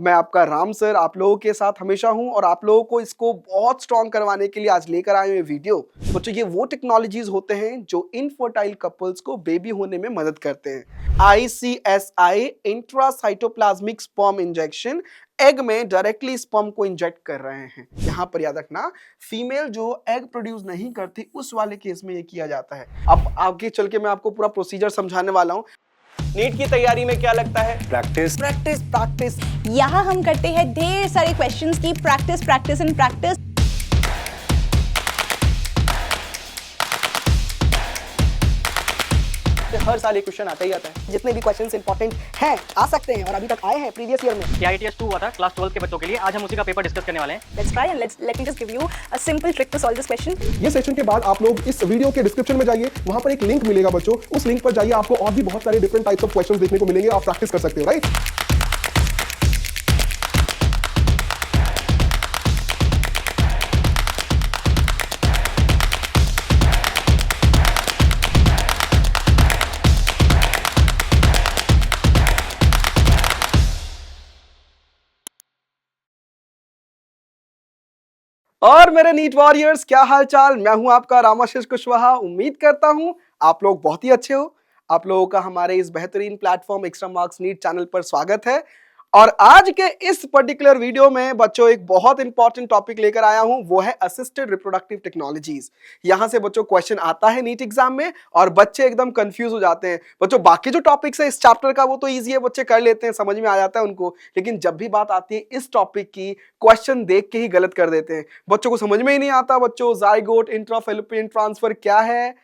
मैं आपका राम सर आप लोगों के साथ हमेशा हूं और आप लोगों को इसको बहुत स्ट्रॉन्ग करवाने के लिए आज लेकर आए हुए वीडियो। बच्चों ये वो टेक्नोलॉजीज होते हैं जो इनफर्टाइल कपल्स को बेबी होने में मदद करते हैं। ICSI intracytoplasmic sperm injection egg में डायरेक्टली स्पर्म को इंजेक्ट कर रहे हैं। यहाँ पर याद रखना फीमेल जो एग प्रोड्यूस नहीं करती उस वाले केस में ये किया जाता है। अब आगे चल के मैं आपको पूरा प्रोसीजर समझाने वाला हूँ। नीट की तैयारी में क्या लगता है? Practice practice practice. यहाँ हम करते हैं ढेर सारे क्वेश्चंस की प्रैक्टिस प्रैक्टिस एंड प्रैक्टिस। हर साल ये क्वेश्चन आता ही आता है। जितने भी क्वेश्चंस इंपॉर्टेंट हैं आ सकते हैं और अभी तक आए हैं प्रीवियस ईयर में। CITS 2 हुआ था क्लास 12 के बच्चों के लिए। आज हम उसी का पेपर डिस्कस करने वाले हैं। Let's try and let me just give you a simple trick to solve this question. ये सेशन के बाद आप लोग इस वीडियो के डिस्क्रिप्शन में जाइए, वहां पर एक लिंक मिलेगा बच्चों, उस लिंक पर जाइए, आपको और भी बहुत सारे डिफरेंट टाइप्स ऑफ क्वेश्चंस देखने को मिलेंगे, आप प्रैक्टिस कर सकते हो, राइट? और मेरे नीट वॉरियर्स क्या हाल चाल। मैं हूं आपका रामाशीष कुशवाहा। उम्मीद करता हूं आप लोग बहुत ही अच्छे हो। आप लोगों का हमारे इस बेहतरीन platform extra marks NEET channel पर स्वागत है। और आज के इस पर्टिकुलर वीडियो में बच्चों एक बहुत इंपॉर्टेंट टॉपिक लेकर आया हूं, वो है असिस्टेड रिप्रोडक्टिव टेक्नोलॉजीज। यहां से बच्चों क्वेश्चन आता है नीट एग्जाम में और बच्चे एकदम कंफ्यूज हो जाते हैं। बच्चों बाकी जो टॉपिक्स है इस चैप्टर का वो तो ईजी है, बच्चे कर लेते हैं, समझ में आ जाता है उनको, लेकिन जब भी बात आती है इस टॉपिक की, क्वेश्चन देख के ही गलत कर देते हैं। बच्चों को समझ में ही नहीं आता बच्चों जाइगोट इंट्राफेलोपियन ट्रांसफर क्या है,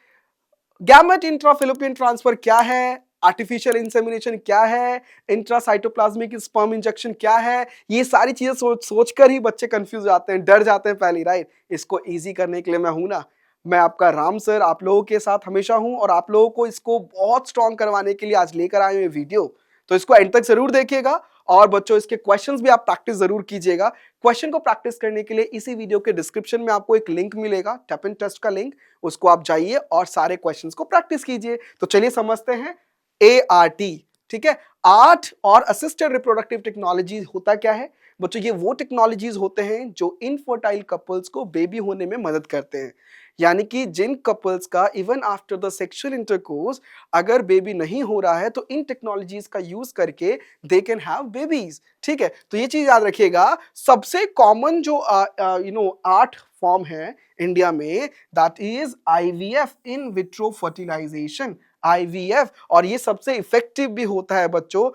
गैमेट इंट्राफेलोपियन ट्रांसफर क्या है, आर्टिफिशियल इंसेमिनेशन क्या है, इंट्रासाइटोप्लाज्मिक स्पर्म इंजेक्शन क्या है। ये सारी चीजें सोचकर ही बच्चे कंफ्यूज हो जाते हैं, डर जाते हैं पहले, राइट? इसको इजी करने के लिए मैं हूं ना, मैं आपका राम सर आप लोगों के साथ हमेशा हूं और आप लोगों को इसको बहुत स्ट्रॉन्ग करवाने के लिए आज लेकर आए हुए वीडियो। तो इसको एंड तक जरूर देखिएगा और बच्चों इसके क्वेश्चंस भी आप प्रैक्टिस जरूर कीजिएगा। क्वेश्चन को प्रैक्टिस करने के लिए इसी वीडियो के डिस्क्रिप्शन में आपको एक लिंक मिलेगा, टैप एंड टेस्ट का लिंक, उसको आप जाइए और सारे क्वेश्चंस को प्रैक्टिस कीजिए। तो चलिए समझते हैं ART, ठीक है, आर्ट और असिस्टेड रिप्रोडक्टिव टेक्नोलॉजी होता क्या है बच्चों? ये वो टेक्नोलॉजीज होते हैं जो इनफर्टाइल कपल्स को बेबी होने में मदद करते हैं। यानी कि जिन कपल्स का even after the sexual intercourse अगर बेबी नहीं हो रहा है तो इन टेक्नोलॉजीज का यूज करके दे कैन हैव बेबीज। ठीक है, तो ये चीज याद रखिएगा। सबसे कॉमन जो आर्ट फॉर्म है इंडिया में, that is IVF, in vitro fertilisation, IVF। और ये सबसे इफेक्टिव भी होता है बच्चों।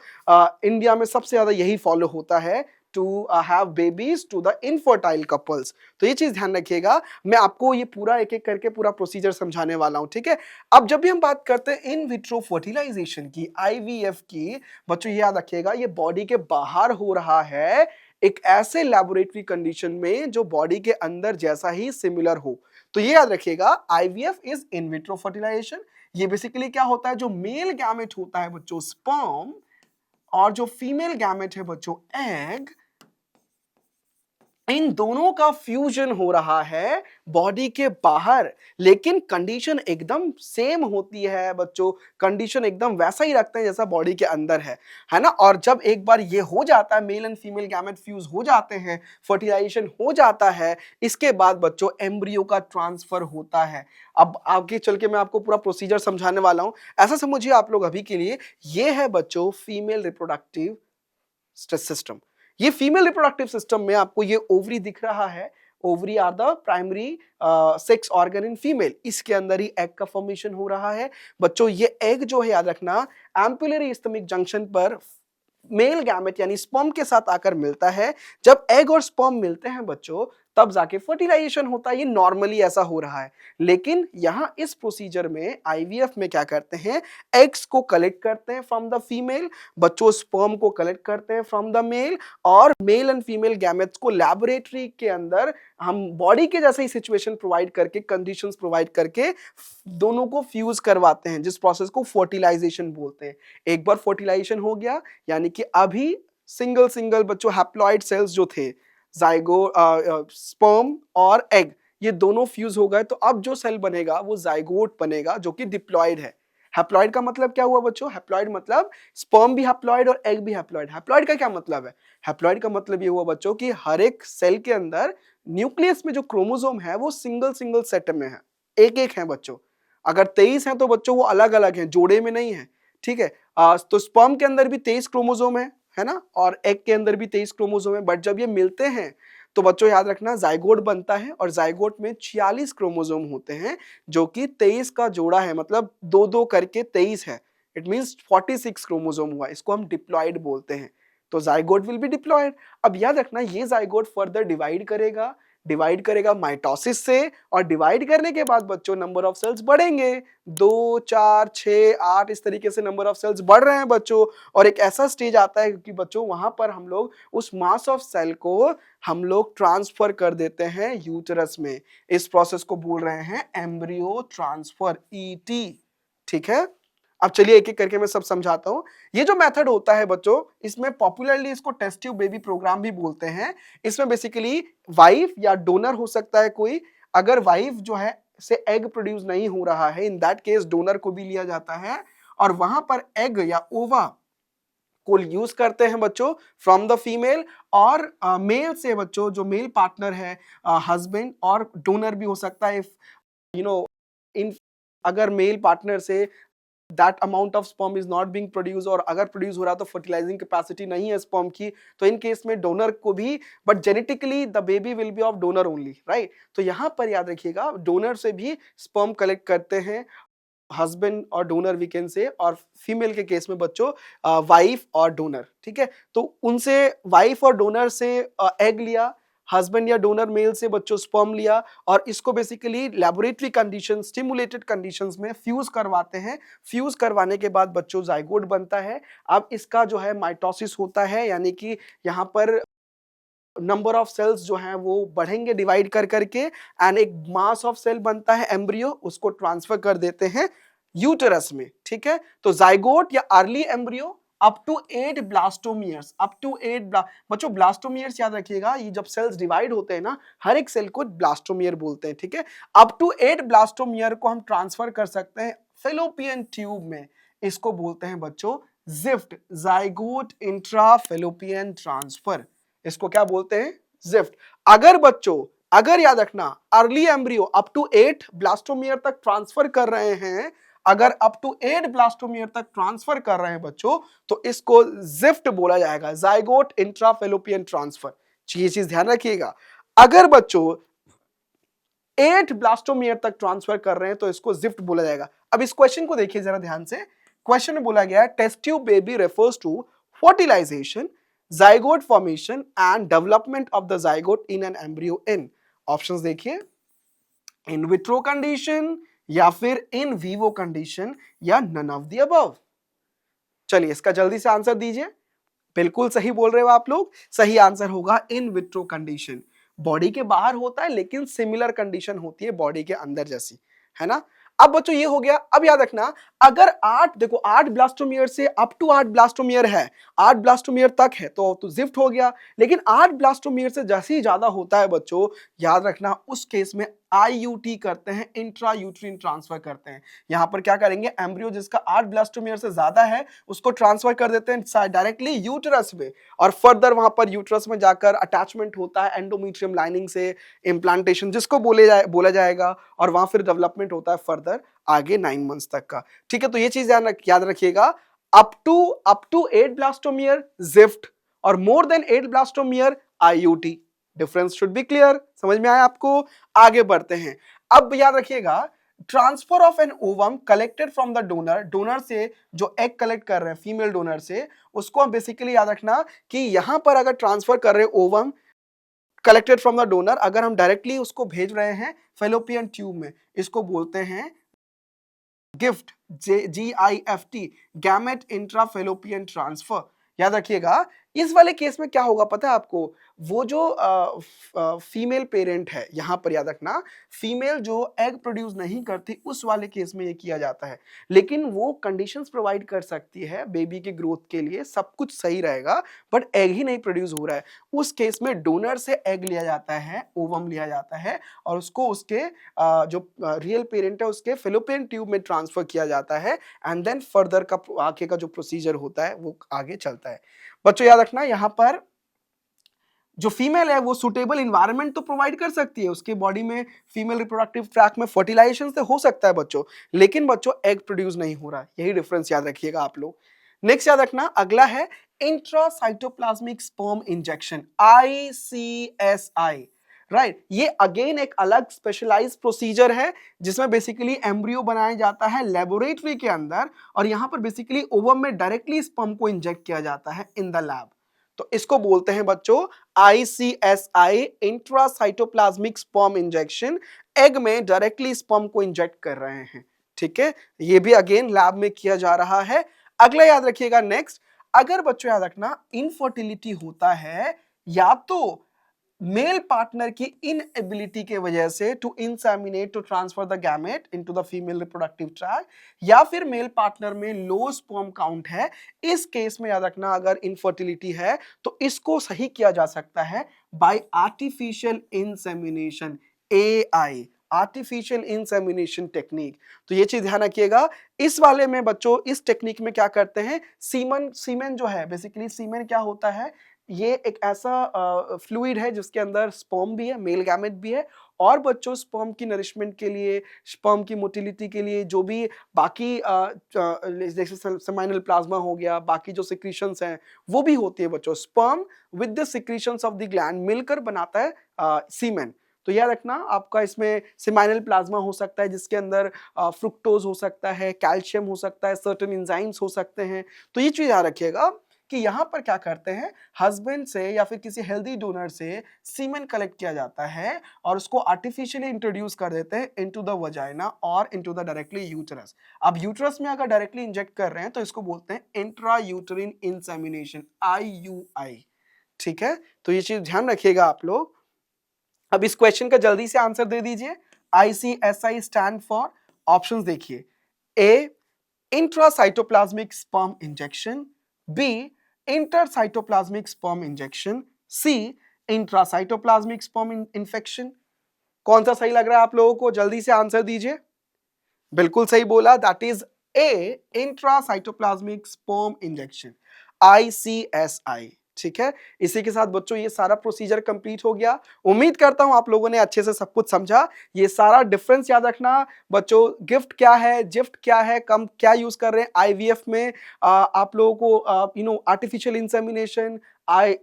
इंडिया में सबसे ज्यादा यही फॉलो होता है to have babies to the infertile couples. तो ये चीज ध्यान रखिएगा, मैं आपको ये पूरा एक एक करके पूरा प्रोसीजर समझाने वाला हूं, ठीक है? अब जब भी हम बात करते हैं इन विट्रो फर्टिलाइजेशन की, IVF की, बच्चों ये याद रखिएगा ये बॉडी के बाहर हो रहा है, एक ऐसे लैबोरेटरी कंडीशन में जो बॉडी के अंदर जैसा ही सिमिलर हो। तो ये याद रखिएगा IVF is in vitro fertilisation. ये बेसिकली क्या होता है, जो मेल गैमेट होता है बच्चों स्पर्म और जो फीमेल गैमेट है बच्चों एग, इन दोनों का फ्यूजन हो रहा है बॉडी के बाहर। लेकिन कंडीशन एकदम सेम होती है बच्चों, कंडीशन एकदम वैसा ही रखते हैं जैसा बॉडी के अंदर है ना? और जब एक बार ये हो जाता है, male and female gamete fuse हो जाते हैं, फर्टिलाइजेशन हो जाता है, इसके बाद बच्चों एम्ब्रियो का ट्रांसफर होता है। अब आगे चल के मैं आपको पूरा प्रोसीजर समझाने वाला हूं। ऐसा समझिए आप लोग अभी के लिए, ये है बच्चों फीमेल रिप्रोडक्टिव सिस्टम। ये फीमेल रिप्रोडक्टिव सिस्टम में आपको ये ओवरी दिख रहा है। Ovary are the primary sex organ in female. इसके अंदर ही एग का फॉर्मेशन हो रहा है बच्चों। ये एग जो है याद रखना एम्पुलरी स्टमक जंक्शन पर मेल गैमेट यानी स्पर्म के साथ आकर मिलता है। जब एग और स्पर्म मिलते हैं बच्चों तब जाके फर्टिलाइजेशन होता है। ये नॉर्मली ऐसा हो रहा है, लेकिन यहां इस प्रोसीजर में IVF में क्या करते हैं, एग्स को कलेक्ट करते हैं फ्रॉम द फीमेल, बच्चों स्पर्म को कलेक्ट करते हैं फ्रॉम द मेल, और मेल एंड फीमेल गैमेट्स को लैबोरेटरी के अंदर हम बॉडी के जैसे ही सिचुएशन प्रोवाइड करके, कंडीशंस प्रोवाइड करके दोनों को फ्यूज करवाते हैं, जिस प्रोसेस को फर्टिलाइजेशन बोलते हैं। एक बार फर्टिलाइजेशन हो गया यानी कि अभी सिंगल बच्चों हैप्लॉइड सेल्स जो थे, जाइगोट स्पर्म और एग, ये दोनों फ्यूज हो गए, तो अब जो सेल बनेगा वो जाइगोट बनेगा जो कि डिप्लॉयड है हैप्लॉइड का मतलब क्या हुआ बच्चों? हैप्लॉइड मतलब स्पर्म भी हैप्लॉइड और एग भी हैप्लॉइड। हैप्लॉइड का क्या मतलब है? हैप्लॉइड का मतलब ये हुआ बच्चों कि हर एक सेल के अंदर न्यूक्लियस में जो क्रोमोसोम है वो सिंगल सिंगल सेट में है, एक एक है बच्चों। अगर 23 हैं तो बच्चों वो अलग अलग हैं, जोड़े में नहीं है, ठीक है। तो स्पर्म के अंदर भी 23 क्रोमोसोम है ना, और एग के अंदर भी 23 क्रोमोसोम है, बट जब ये मिलते हैं तो बच्चों याद रखना जाइगोट बनता है, और जाइगोट में 46 क्रोमोसोम होते हैं, जो कि 23 का जोड़ा है, मतलब दो दो करके 23 है। इट मींस 46 क्रोमोसोम हुआ, इसको हम डिप्लॉइड बोलते हैं। तो जाइगोट विल बी डिप्लॉइड। अब याद रखना ये जाइगोट फर्दर डिवाइड करेगा माइटोसिस से, और डिवाइड करने के बाद बच्चों नंबर ऑफ सेल्स बढ़ेंगे, 2, 4, 6, 8 इस तरीके से नंबर ऑफ सेल्स बढ़ रहे हैं बच्चों। और एक ऐसा स्टेज आता है कि बच्चों वहां पर हम लोग उस मास ऑफ सेल को हम लोग ट्रांसफर कर देते हैं यूटेरस में। इस प्रोसेस को बोल रहे हैं एम्ब्रियो ट्रांसफर, ईटी, ठीक है। अब चलिए एक एक करके मैं सब समझाता हूं। ये जो मेथड होता है बच्चों, इसमें पॉपुलरली इसको टेस्ट ट्यूब बेबी प्रोग्राम भी बोलते हैं। इसमें बेसिकली वाइफ या डोनर हो सकता है कोई। अगर वाइफ जो है से एग प्रोड्यूस नहीं हो रहा है, इन दैट केस डोनर को भी लिया जाता है, और वहां पर एग या ओवा को यूज करते हैं बच्चों फ्रॉम द फीमेल, और मेल से बच्चों जो मेल पार्टनर है, हस्बैंड और डोनर भी हो सकता है। यू नो इन अगर male partner say that amount of sperm is not being produce, और अगर प्रोड्यूस हो रहा तो फर्टिलाइजिंग कैपेसिटी नहीं है स्पर्म की, तो इन केस में डोनर को भी, but genetically the baby will be of donor only, right. तो यहां पर याद रखिएगा डोनर से भी स्पर्म कलेक्ट करते हैं हस्बैंड और डोनर वी कैन से, और फीमेल के केस में बच्चों वाइफ और डोनर, ठीक है। तो उनसे वाइफ और डोनर से एग लिया, हस्बैंड या डोनर मेल से बच्चों स्पर्म लिया, और इसको basically laboratory condition, stimulated conditions में फ्यूज करवाते हैं। फ्यूज करवाने के बाद बच्चों जाइगोट बनता है। अब इसका जो है माइटोसिस होता है, यानी कि यहाँ पर नंबर ऑफ सेल्स जो हैं वो बढ़ेंगे डिवाइड कर करके, एंड एक मास ऑफ सेल बनता है एम्ब्रियो, उसको ट्रांसफर कर देते हैं यूटेरस में, ठीक है। तो जाइगोट या early embryo up to 8 blastomeres, up to 8 बच्चों ब्लास्टोमियर्स याद रखिएगा, ये जब सेल्स डिवाइड होते हैं ना, हर एक सेल को ब्लास्टोमियर बोलते हैं, ठीक है। अप टू 8 ब्लास्टोमियर को हम ट्रांसफर कर सकते हैं फेलोपियन ट्यूब में, इसको बोलते हैं बच्चों gift, zygote intra fallopian transfer, इसको क्या बोलते हैं? जिफ्ट। अगर बच्चों, अगर याद रखना early embryo up to 8 blastomere तक ट्रांसफर कर रहे हैं, अगर अप टू 8 ब्लास्टोमियर तक ट्रांसफर कर रहे हैं बच्चों, तो इसको जिफ्ट बोला जाएगा, जाइगोट इंट्राफेलोपियन ट्रांसफर। ये चीज ध्यान रखिएगा। अगर बच्चों 8 ब्लास्टोमियर तक ट्रांसफर कर रहे हैं तो इसको जिफ्ट बोला जाएगा। अब इस क्वेश्चन को देखिए जरा ध्यान से। क्वेश्चन में बोला गया है test tube baby refers to fertilisation, zygote formation and development of the zygote in an embryo in, options देखिए, इन विट्रो कंडीशन या फिर इन विवो कंडीशन या नन ऑफ द अबव। चलिए इसका जल्दी से आंसर दीजिए। बिल्कुल सही बोल रहे हो आप लोग, सही आंसर होगा इन विट्रो कंडीशन। बॉडी के बाहर होता है लेकिन सिमिलर कंडीशन होती है बॉडी के अंदर जैसी, है ना। अब बच्चों ये हो गया। अब याद रखना अगर 8, देखो 8 ब्लास्टोमियर से अप टू 8 ब्लास्टोमियर है, 8 ब्लास्टोमियर तक है तो जिफ्ट हो गया। लेकिन 8 ब्लास्टोमियर से जैसे ही ज्यादा होता है बच्चों, याद रखना उस केस में आईयूटी करते हैं, इंट्रा यूट्रीन ट्रांसफर करते हैं। यहां पर क्या करेंगे, एम्ब्रियो जिसका 8 ब्लास्टोमियर से ज्यादा है उसको ट्रांसफर कर देते हैं डायरेक्टली यूटेरस में, और फर्दर वहां पर यूटेरस में जाकर अटैचमेंट होता है एंडोमेट्रियम लाइनिंग से, इम्प्लांटेशन जिसको बोला जाएगा, और वहां फिर डेवलपमेंट होता है फर्दर आगे 9 मंथ्स तक का, ठीक है। तो ये चीज याद रखिएगा, अप टू 8 ब्लास्टोमियर जिफ्ट, और more than 8 blastomere IUT. Difference should be clear, समझ में आया आपको। आगे बढ़ते हैं। अब याद रखिएगा transfer of an ovum collected from the donor, donor से जो एग कलेक्ट कर रहे हैं फीमेल डोनर से, उसको हम बेसिकली याद रखना कि यहां पर अगर ट्रांसफर कर रहे हैं ovum collected from the donor, अगर हम डायरेक्टली उसको भेज रहे हैं फेलोपियन ट्यूब में, इसको बोलते हैं gift, GIFT, gamete intrafallopian transfer. याद रखिएगा इस वाले केस में क्या होगा पता है आपको, वो जो फीमेल पेरेंट है, यहाँ पर याद रखना, फीमेल जो एग प्रोड्यूस नहीं करती उस वाले केस में ये किया जाता है, लेकिन वो कंडीशंस प्रोवाइड कर सकती है बेबी के ग्रोथ के लिए, सब कुछ सही रहेगा, बट एग ही नहीं प्रोड्यूस हो रहा है। उस केस में डोनर से एग लिया जाता है, ओवम लिया जाता है, और उसको उसके जो रियल पेरेंट है उसके फेलोपियन ट्यूब में ट्रांसफर किया जाता है, एंड देन फर्दर का आगे का जो प्रोसीजर होता है वो आगे चलता है। बच्चों याद रखना, यहाँ पर जो फीमेल है वो सुटेबल इन्वायरमेंट तो प्रोवाइड कर सकती है, उसके बॉडी में फीमेल रिप्रोडक्टिव ट्रैक्ट में फर्टिलाइजेशन से हो सकता है बच्चों, लेकिन बच्चों एग प्रोड्यूस नहीं हो रहा, यही डिफरेंस याद रखिएगा आप लोग। नेक्स्ट याद रखना, अगला है intracytoplasmic sperm injection, ICSI, right. ये अगेन एक अलग स्पेशलाइज्ड प्रोसीजर है जिसमें बेसिकली एम्ब्रियो बनाया जाता है लेबोरेटरी के अंदर, और यहाँ पर बेसिकली ओवम में डायरेक्टली स्पर्म को इंजेक्ट किया जाता है इन द लैब। तो इसको बोलते हैं बच्चों ICSI, intracytoplasmic sperm injection. Egg में डायरेक्टली स्पर्म को इंजेक्ट कर रहे हैं, ठीक है। ये भी अगेन लैब में किया जा रहा है। अगला याद रखिएगा नेक्स्ट, अगर बच्चों याद रखना इनफर्टिलिटी होता है या तो मेल पार्टनर की इनएबिलिटी के वजह से to inseminate to transfer the gamete into the female reproductive tract, या फिर मेल पार्टनर में लो स्पर्म काउंट है, इस केस में याद रखना अगर इनफर्टिलिटी है तो इसको सही किया जा सकता है bye artificial insemination, AI, artificial insemination technique. तो ये चीज ध्यान रखिएगा। इस वाले में बच्चों इस टेक्निक में क्या करते हैं, सीमेन जो है, बेसिकली सीमेन क्या होता है, ये एक ऐसा फ्लूइड है जिसके अंदर स्पर्म भी है, मेल गैमेट भी है, और बच्चों स्पर्म की नरिशमेंट के लिए, स्पर्म की मोटिलिटी के लिए, जो भी बाकी जैसे सेमाइनल प्लाज्मा हो गया, बाकी जो सिक्रीशंस हैं वो भी होती है बच्चों, sperm with the secretions of the gland मिलकर बनाता है सीमेन। तो याद रखना आपका इसमें सेमाइनल प्लाज्मा हो सकता है जिसके अंदर फ्रुक्टोज हो सकता है, कैल्शियम हो सकता है, सर्टेन एंजाइम्स हो सकते हैं। तो ये चीज याद रखिएगा कि यहाँ पर क्या करते हैं, हस्बैंड से या फिर किसी हेल्दी डोनर से सीमेन कलेक्ट किया जाता है और उसको आर्टिफिशियली इंट्रोड्यूस कर देते हैं इनटू द वजाइना और इनटू द डायरेक्टली यूटरस। अब यूटरस में अगर डायरेक्टली इंजेक्ट कर रहे हैं तो इसको बोलते हैं इंट्रा यूटरिन इंसेमिनेशन, IUI, ठीक है। तो ये चीज ध्यान रखिएगा आप लोग। अब इस क्वेश्चन का जल्दी से आंसर दे दीजिए। ICSI स्टैंड फॉर, ऑप्शंस देखिए, A intracytoplasmic sperm injection, B intercytoplasmic sperm injection, C intracytoplasmic sperm infection. कौन सा सही लग रहा है आप लोगों को, जल्दी से आंसर दीजिए। बिल्कुल सही बोला, that is A intracytoplasmic sperm injection, ICSI, ठीक है। इसी के साथ बच्चों ये सारा प्रोसीजर कंप्लीट हो गया। उम्मीद करता हूं आप लोगों ने अच्छे से सब कुछ समझा। ये सारा डिफरेंस याद रखना बच्चों, गिफ्ट क्या है, जिफ्ट क्या है, कम क्या यूज कर रहे हैं IVF में, आप लोगों को artificial insemination,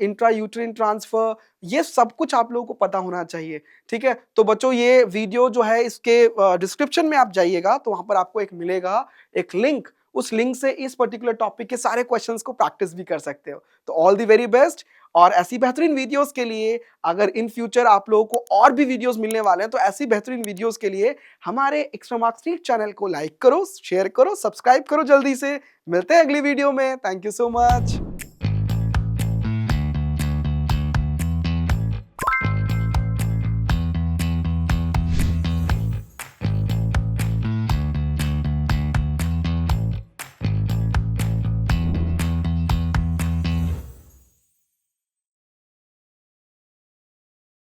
intra uterine transfer, ये सब कुछ आप लोगों को पता होना चाहिए, ठीक है। तो बच्चों ये वीडियो जो है इसके डिस्क्रिप्शन में आप जाइएगा तो वहां पर आपको एक मिलेगा एक लिंक, उस लिंक से इस पर्टिकुलर टॉपिक के सारे क्वेश्चंस को प्रैक्टिस भी कर सकते हो। तो ऑल द वेरी बेस्ट। और ऐसी बेहतरीन वीडियोस के लिए अगर इन फ्यूचर आप लोगों को और भी वीडियोस मिलने वाले हैं तो ऐसी बेहतरीन वीडियोस के लिए हमारे एक्स्ट्रा मार्क्स नीट चैनल को लाइक करो, शेयर करो, सब्सक्राइब करो जल्दी से। मिलते हैं अगली वीडियो में। Thank you so much.